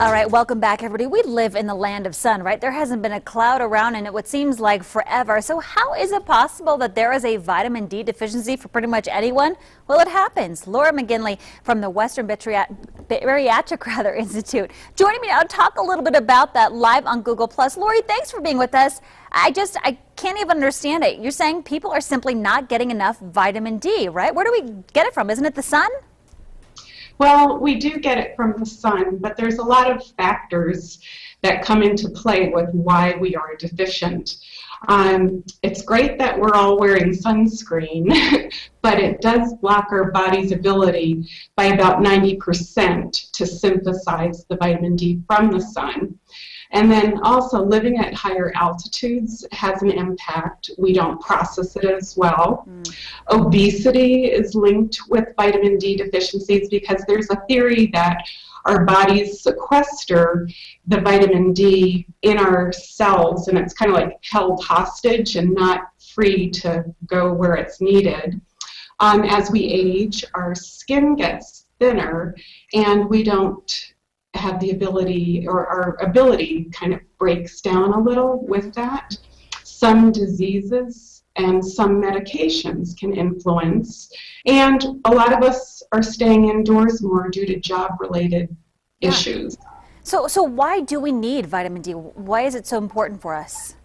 All right, welcome back, everybody. We live in the land of sun, right? There hasn't been a cloud around in it what seems like forever. So how is it possible that there is a vitamin D deficiency for pretty much anyone? Well, it happens. Laura McGinley from the Western Bariatric Institute joining me now to talk a little bit about that live on Google+. Lori, thanks for being with us. I can't even understand it. You're saying people are simply not getting enough vitamin D, right? Where do we get it from? Isn't it the sun? Well, we do get it from the sun, but there's a lot of factors that come into play with why we are deficient. It's great that we're all wearing sunscreen, but it does block our body's ability by about 90% to synthesize the vitamin D from the sun. And then also living at higher altitudes has an impact. We don't process it as well. Obesity is linked with vitamin D deficiencies because there's a theory that our bodies sequester the vitamin D in our cells, and it's kind of like held hostage and not free to go where it's needed. As we age, our skin gets thinner, and we don't have the ability, or our ability kind of breaks down a little with that. Some diseases and some medications can influence, and a lot of us are staying indoors more due to job-related issues. So why do we need vitamin D? Why is it so important for us?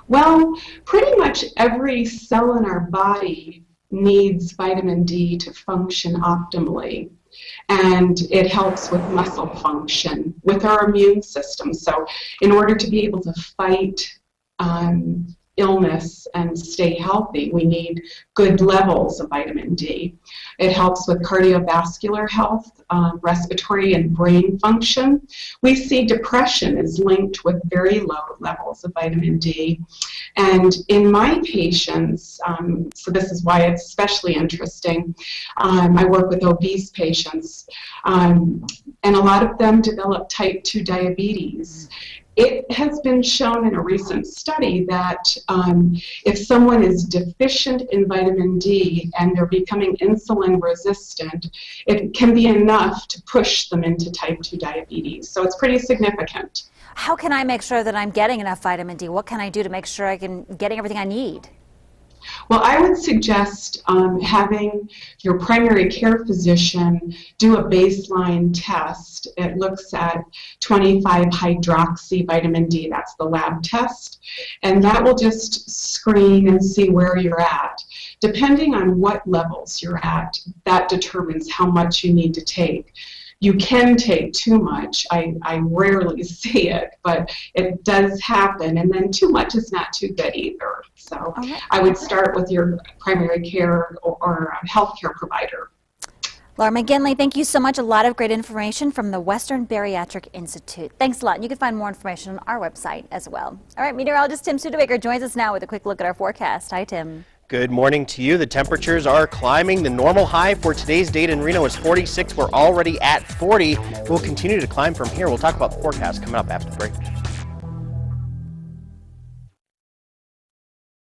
Well, pretty much every cell in our body needs vitamin D to function optimally. And it helps with muscle function, with our immune system. So in order to be able to fight illness and stay healthy, we need good levels of vitamin D. It helps with cardiovascular health, respiratory and brain function. We see depression is linked with very low levels of vitamin D. And in my patients, so this is why it's especially interesting, I work with obese patients, and a lot of them develop type 2 diabetes. It has been shown in a recent study that if someone is deficient in vitamin D and they're becoming insulin resistant, it can be enough to push them into type 2 diabetes. So it's pretty significant. How can I make sure that I'm getting enough vitamin D? What can I do to make sure I'm getting everything I need? Well, I would suggest having your primary care physician do a baseline test. It looks at 25-hydroxy vitamin D, that's the lab test, and that will just screen and see where you're at. Depending on what levels you're at, that determines how much you need to take. You can take too much. I rarely see it, but it does happen, and then too much is not too good either. So I would start with your primary care or healthcare provider. Laura McGinley, thank you so much. A lot of great information from the Western Bariatric Institute. Thanks a lot. And you can find more information on our website as well. All right, meteorologist Tim Studebaker joins us now with a quick look at our forecast. Hi, Tim. Good morning to you. The temperatures are climbing. The normal high for today's date in Reno is 46. We're already at 40. We'll continue to climb from here. We'll talk about the forecast coming up after the break.